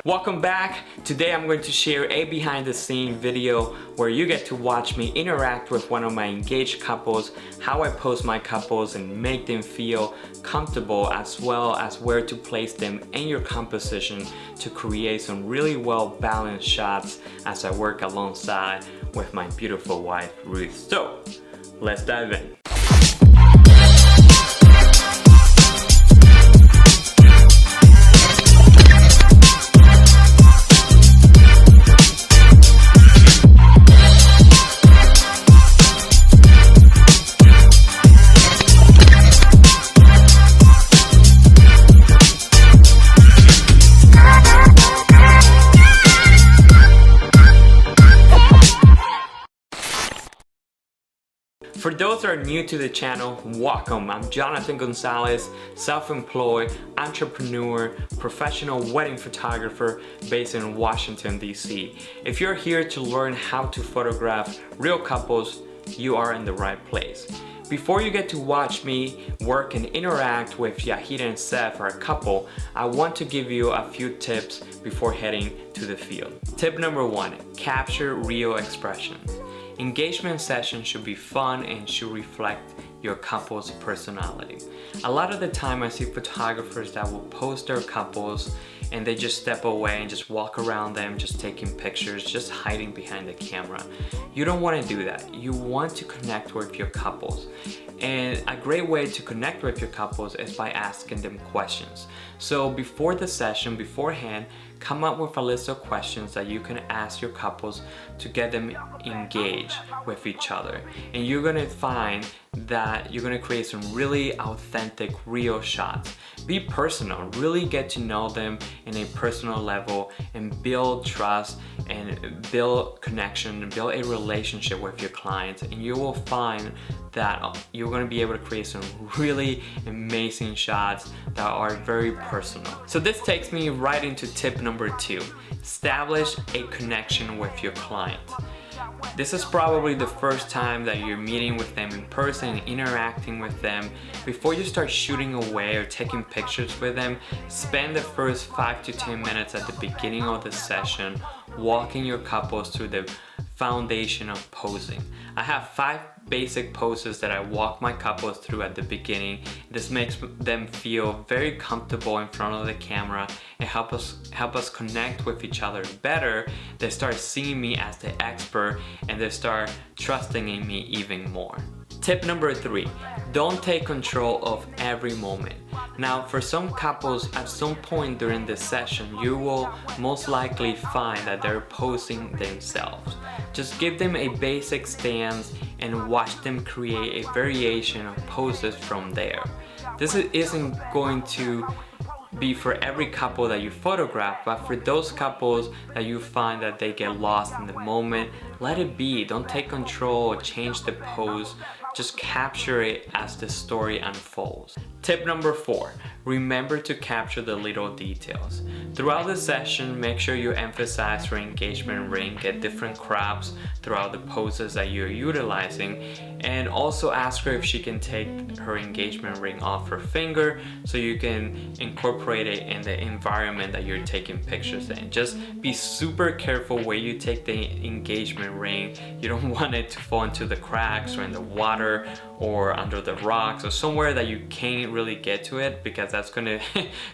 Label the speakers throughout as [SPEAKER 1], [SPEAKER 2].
[SPEAKER 1] Welcome back. Today I'm going to share a behind the scene video where you get to watch me interact with one of my engaged couples, how I pose my couples and make them feel comfortable, as well as where to place them in your composition to create some really well balanced shots as I work alongside with my beautiful wife Ruth. So let's dive in. For those that are new to the channel, welcome. I'm Jonathan Gonzalez, self-employed entrepreneur, professional wedding photographer based in Washington, D.C. If you're here to learn how to photograph real couples, you are in the right place. Before you get to watch me work and interact with Yahida and Seth, our couple, I want to give you a few tips before heading to the field. Tip number 1, capture Riyo expressions. Engagement sessions should be fun and should reflect your couple's personality. A lot of the time I see photographers that will post their couples and they just step away and just walk around them, just taking pictures, just hiding behind the camera. You don't want to do that. You want to connect with your couples. And a great way to connect with your couples is by asking them questions. So before the session, beforehand, come up with a list of questions that you can ask your couples to get them engaged with each other. And you're gonna find that you're gonna create some really authentic, real shots. Be personal, really get to know them in a personal level and build trust and build connection and build a relationship with your clients, and you will find that you're going to be able to create some really amazing shots that are very personal. So this takes me right into tip number 2. Establish a connection with your client. This is probably the first time that you're meeting with them in person and interacting with them. Before you start shooting away or taking pictures with them, spend the first 5 to 10 minutes at the beginning of the session walking your couples through the foundation of posing. I have 5 basic poses that I walk my couples through at the beginning. This makes them feel very comfortable in front of the camera and help us connect with each other better. They start seeing me as the expert and they start trusting in me even more. Tip number 3, don't take control of every moment. Now, for some couples, at some point during this session, you will most likely find that they're posing themselves. Just give them a basic stance and watch them create a variation of poses from there. This isn't going to be for every couple that you photograph, but for those couples that you find that they get lost in the moment, let it be. Don't take control or change the pose. Just capture it as the story unfolds. Tip number 4, remember to capture the little details. Throughout the session, make sure you emphasize her engagement ring, get different crops throughout the poses that you're utilizing, and also ask her if she can take her engagement ring off her finger so you can incorporate it in the environment that you're taking pictures in. Just be super careful where you take the engagement ring. You don't want it to fall into the cracks or in the water or under the rocks or somewhere that you can't really get to it, because that's going to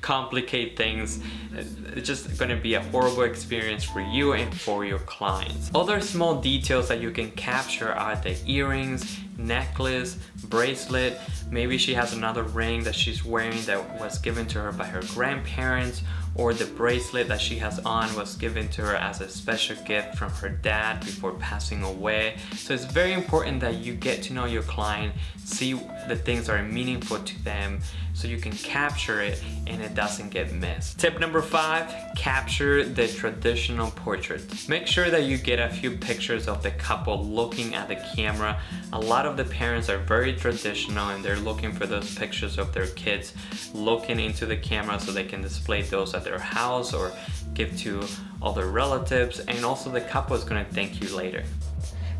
[SPEAKER 1] complicate things. It's just going to be a horrible experience for you and for your clients. Other small details that you can capture are the earrings, necklace, bracelet. Maybe she has another ring that she's wearing that was given to her by her grandparents, or the bracelet that she has on was given to her as a special gift from her dad before passing away. So it's very important that you get to know your client, see the things that are meaningful to them so you can capture it and it doesn't get missed. Tip number 5, capture the traditional portrait. Make sure that you get a few pictures of the couple looking at the camera. A lot of the parents are very traditional and they're looking for those pictures of their kids looking into the camera so they can display those at their house or give to other relatives, and also the couple is going to thank you later.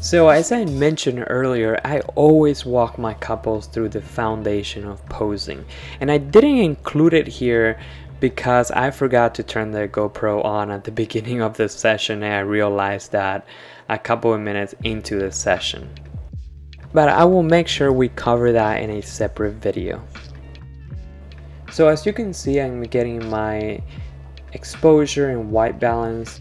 [SPEAKER 1] So as I mentioned earlier, I always walk my couples through the foundation of posing, and I didn't include it here because I forgot to turn the GoPro on at the beginning of the session, and I realized that a couple of minutes into the session. But I will make sure we cover that in a separate video. So as you can see, I'm getting my exposure and white balance.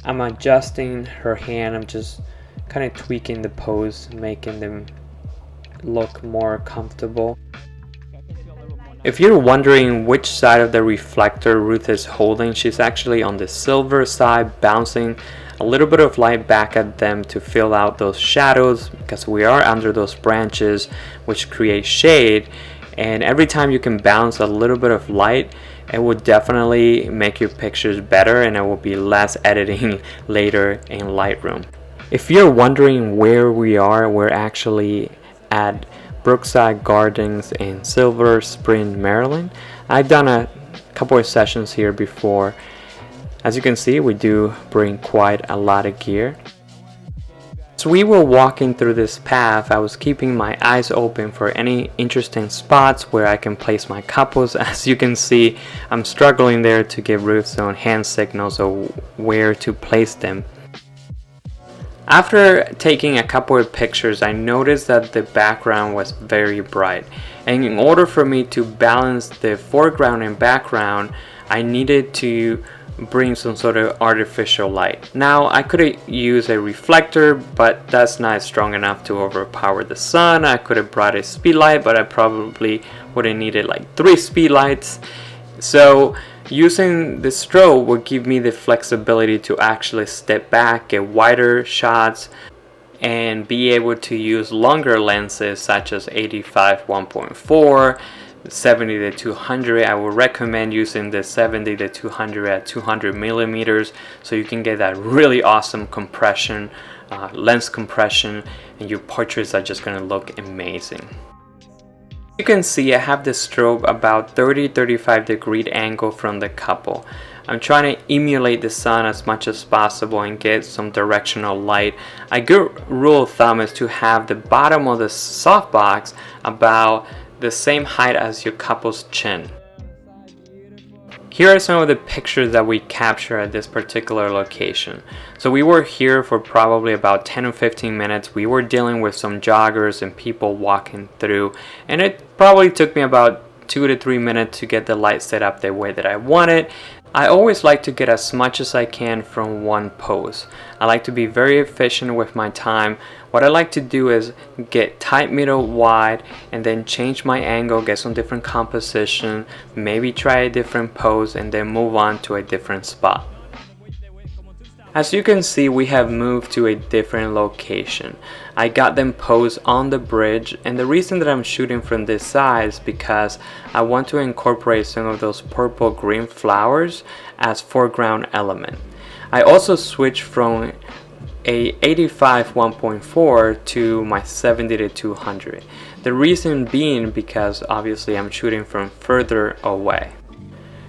[SPEAKER 1] I'm adjusting her hand. I'm just kind of tweaking the pose, making them look more comfortable. If you're wondering which side of the reflector Ruth is holding, she's actually on the silver side, bouncing a little bit of light back at them to fill out those shadows, because we are under those branches which create shade, and every time you can bounce a little bit of light, it will definitely make your pictures better, and it will be less editing later in Lightroom. If you're wondering where we are, we're actually at Brookside Gardens in Silver Spring, Maryland. I've done a couple of sessions here before. As you can see, we do bring quite a lot of gear. As we were walking through this path, I was keeping my eyes open for any interesting spots where I can place my couples. As you can see, I'm struggling there to give Ruth some hand signals of where to place them. After taking a couple of pictures, I noticed that the background was very bright, and in order for me to balance the foreground and background, I needed to bring some sort of artificial light. Now I could use a reflector, but that's not strong enough to overpower the sun. I could have brought a speed light, but I probably would have needed like 3 speed lights. So using the strobe would give me the flexibility to actually step back, get wider shots, and be able to use longer lenses such as 85 1.4, 70 to 200. I would recommend using the 70 to 200 at 200 millimeters, so you can get that really awesome compression, lens compression, and your portraits are just going to look amazing. You can see I have the strobe about 30-35 degree angle from the couple. I'm trying to emulate the sun as much as possible and get some directional light. A good rule of thumb is to have the bottom of the softbox about the same height as your couple's chin. Here are some of the pictures that we captured at this particular location. So we were here for probably about 10 or 15 minutes. We were dealing with some joggers and people walking through, and it probably took me about 2 to 3 minutes to get the light set up the way that I wanted. I always like to get as much as I can from one pose. I like to be very efficient with my time. What I like to do is get tight, middle, wide, and then change my angle, get some different composition, maybe try a different pose, and then move on to a different spot. As you can see, we have moved to a different location. I got them posed on the bridge, and the reason that I'm shooting from this side is because I want to incorporate some of those purple green flowers as foreground element. I also switched from a 85 1.4 to my 70 to 200. The reason being because obviously I'm shooting from further away.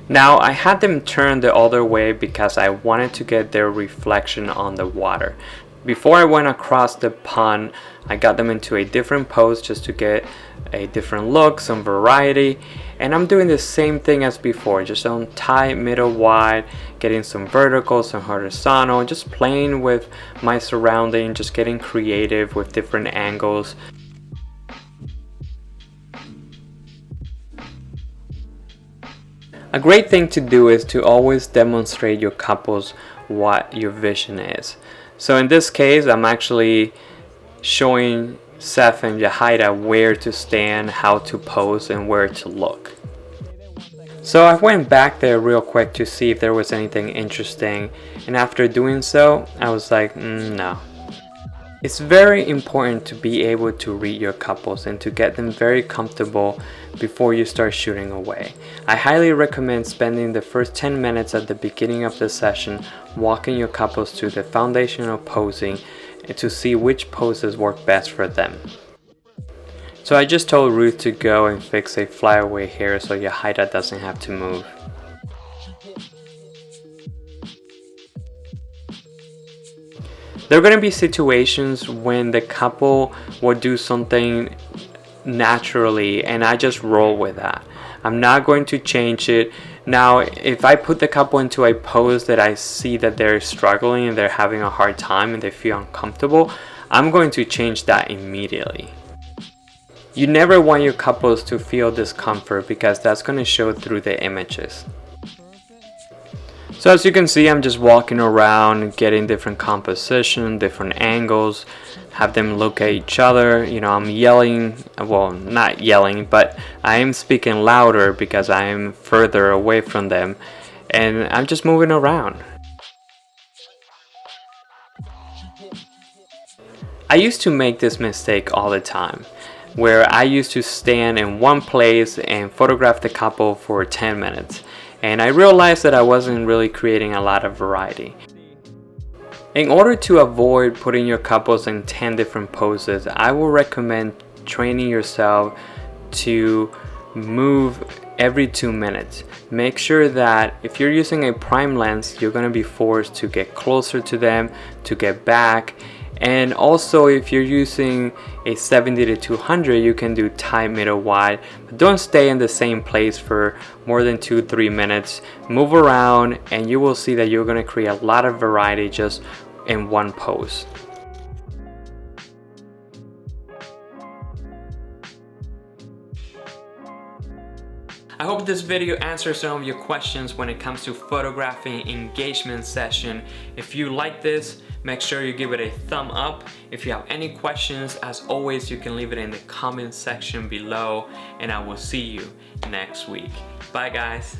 [SPEAKER 1] Now I had them turn the other way because I wanted to get their reflection on the water. Before I went across the pond, I got them into a different pose just to get a different look, some variety, and I'm doing the same thing as before, just on tight, middle, wide, getting some vertical, some horizontal, just playing with my surrounding, just getting creative with different angles. A great thing to do is to always demonstrate your couples what your vision is. So in this case, I'm actually showing Seth and Yahida where to stand, how to pose, and where to look. So I went back there real quick to see if there was anything interesting, and after doing so, I was like, no. It's very important to be able to read your couples and to get them very comfortable before you start shooting away. I highly recommend spending the first 10 minutes at the beginning of the session walking your couples through the foundational posing and to see which poses work best for them. So I just told Ruth to go and fix a flyaway hair so Yahida doesn't have to move. There are going to be situations when the couple will do something naturally, and I just roll with that. I'm not going to change it. Now, if I put the couple into a pose that I see that they're struggling and they're having a hard time and they feel uncomfortable, I'm going to change that immediately. You never want your couples to feel discomfort because that's going to show through the images. So as you can see, I'm just walking around, getting different composition, different angles, have them look at each other. You know, I'm yelling, well, not yelling, but I am speaking louder because I am further away from them, and I'm just moving around. I used to make this mistake all the time, where I used to stand in one place and photograph the couple for 10 minutes. And I realized that I wasn't really creating a lot of variety. In order to avoid putting your couples in 10 different poses, I will recommend training yourself to move every 2 minutes. Make sure that if you're using a prime lens, you're going to be forced to get closer to them, to get back. And also, if you're using a 70 to 200, you can do tight, middle, wide, but don't stay in the same place for more than 2-3 minutes. Move around and you will see that you're going to create a lot of variety just in one pose. I hope this video answers some of your questions when it comes to photographing engagement session. If you like this, make sure you give it a thumb up. If you have any questions, as always, you can leave it in the comment section below, and I will see you next week. Bye guys.